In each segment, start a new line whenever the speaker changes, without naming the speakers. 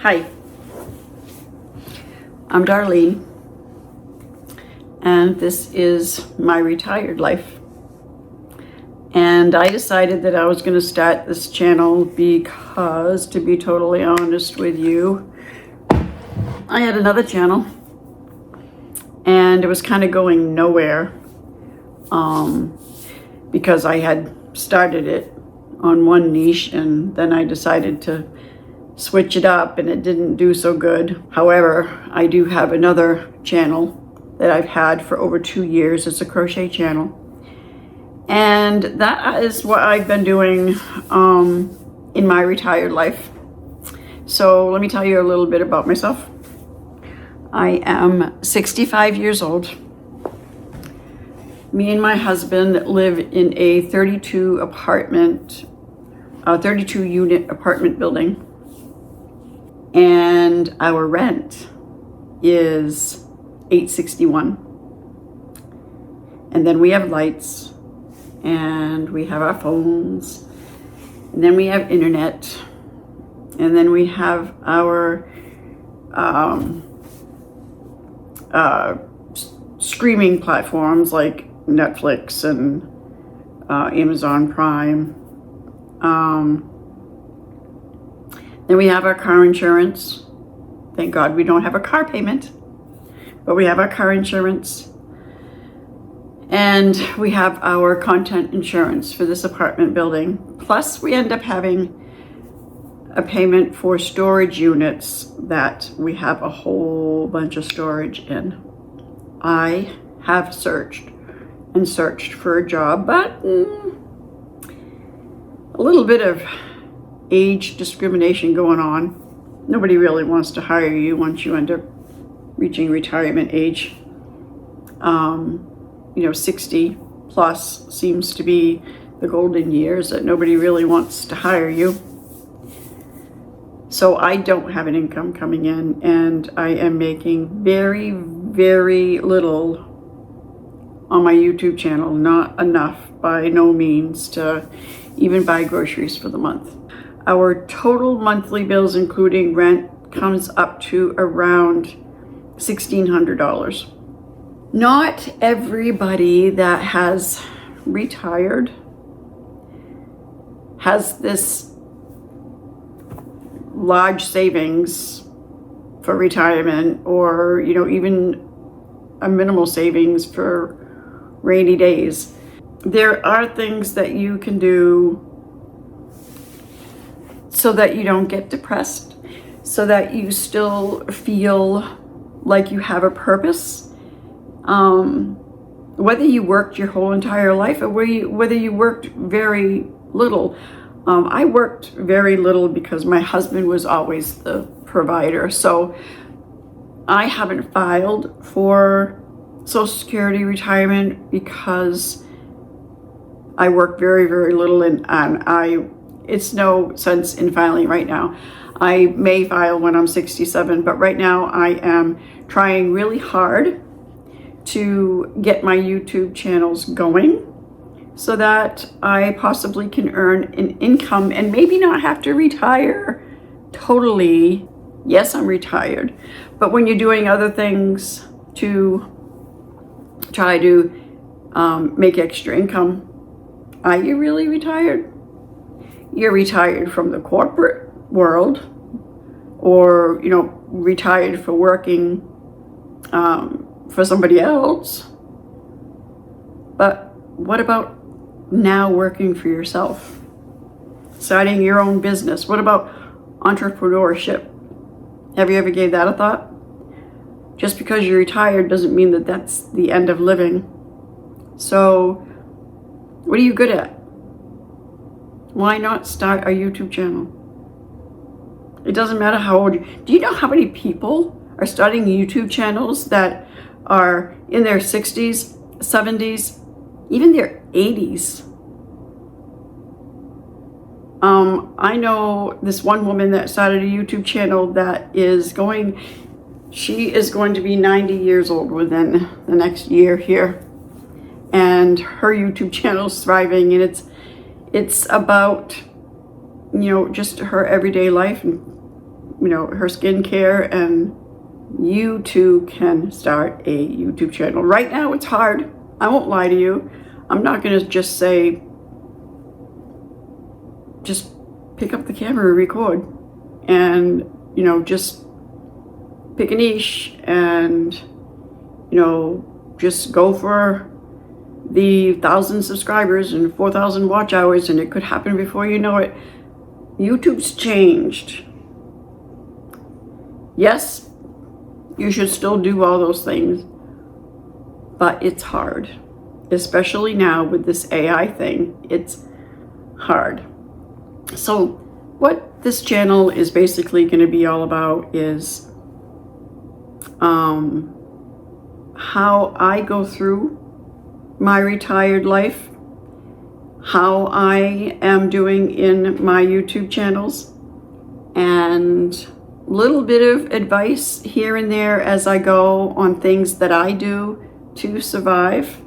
Hi, I'm Darlene, and this is my retired life. And I decided that I was going to start this channel because, to be totally honest with you, I had another channel and it was kind of going nowhere because I had started it on one niche and then I decided to switch it up and it didn't do so good. However, I do have another channel that I've had for over 2 years. It's a crochet channel. And that is what I've been doing in my retired life. So let me tell you a little bit about myself. I am 65 years old. Me and my husband live in a 32 unit apartment building. And our rent is $861. And then we have lights, and we have our phones, and then we have internet, and then we have our streaming platforms like Netflix and Amazon Prime. Then we have our car insurance. Thank God we don't have a car payment, but we have our car insurance. And we have our content insurance for this apartment building. Plus we end up having a payment for storage units that we have a whole bunch of storage in. I have searched and searched for a job, but a little bit of age discrimination going on. Nobody really wants to hire you once you end up reaching retirement age. 60 plus seems to be the golden years that nobody really wants to hire you. So I don't have an income coming in, and I am making very, very little on my YouTube channel. Not enough by no means to even buy groceries for the month. Our total monthly bills, including rent, comes up to around $1,600. Not everybody that has retired has this large savings for retirement, or even a minimal savings for rainy days. There are things that you can do so that you don't get depressed, so that you still feel like you have a purpose. Whether you worked your whole entire life or whether you worked very little. I worked very little because my husband was always the provider. So I haven't filed for Social Security retirement because I work very, very little, and it's no sense in filing right now. I may file when I'm 67, but right now I am trying really hard to get my YouTube channels going so that I possibly can earn an income and maybe not have to retire totally. Yes, I'm retired, but when you're doing other things to try to make extra income, are you really retired? You're retired from the corporate world, or retired for working for somebody else. But what about now working for yourself, starting your own business? What about entrepreneurship? Have you ever gave that a thought? Just because you're retired doesn't mean that that's the end of living. So what are you good at? Why not start a YouTube channel? It doesn't matter how old you are. Do you know how many people are starting YouTube channels that are in their 60s, 70s, even their 80s? I know this one woman that started a YouTube channel that she is going to be 90 years old within the next year here. And her YouTube channel is thriving, and it's about, just her everyday life and her skincare, and you too can start a YouTube channel. Right now it's hard. I won't lie to you. I'm not going to just say, just pick up the camera and record, and just pick a niche and just go for the 1,000 subscribers and 4,000 watch hours, and it could happen before you know it. YouTube's changed. Yes, you should still do all those things, but it's hard, especially now with this AI thing. It's hard. So what this channel is basically going to be all about is how I go through my retired life, how I am doing in my YouTube channels, and a little bit of advice here and there as I go on things that I do to survive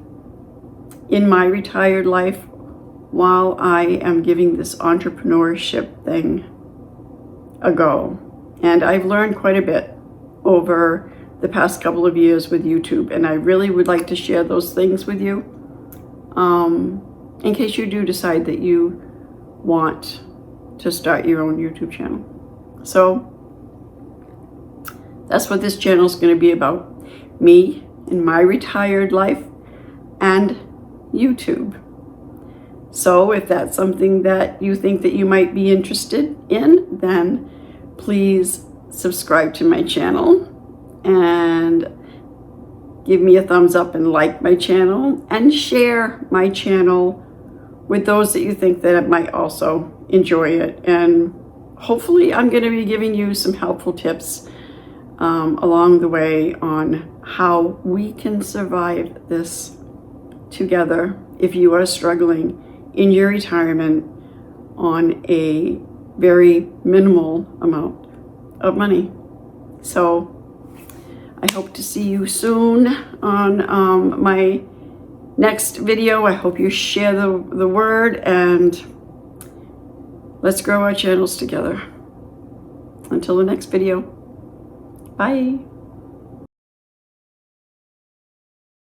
in my retired life while I am giving this entrepreneurship thing a go. And I've learned quite a bit over the past couple of years with YouTube, and I really would like to share those things with you in case you do decide that you want to start your own YouTube channel. So that's what this channel is going to be about. Me in my retired life and YouTube. So if that's something that you think that you might be interested in, then please subscribe to my channel and give me a thumbs up and like my channel, and share my channel with those that you think that might also enjoy it. And hopefully I'm going to be giving you some helpful tips along the way on how we can survive this together if you are struggling in your retirement on a very minimal amount of money. So I hope to see you soon on my next video. I hope you share the word, and let's grow our channels together. Until the next video, bye.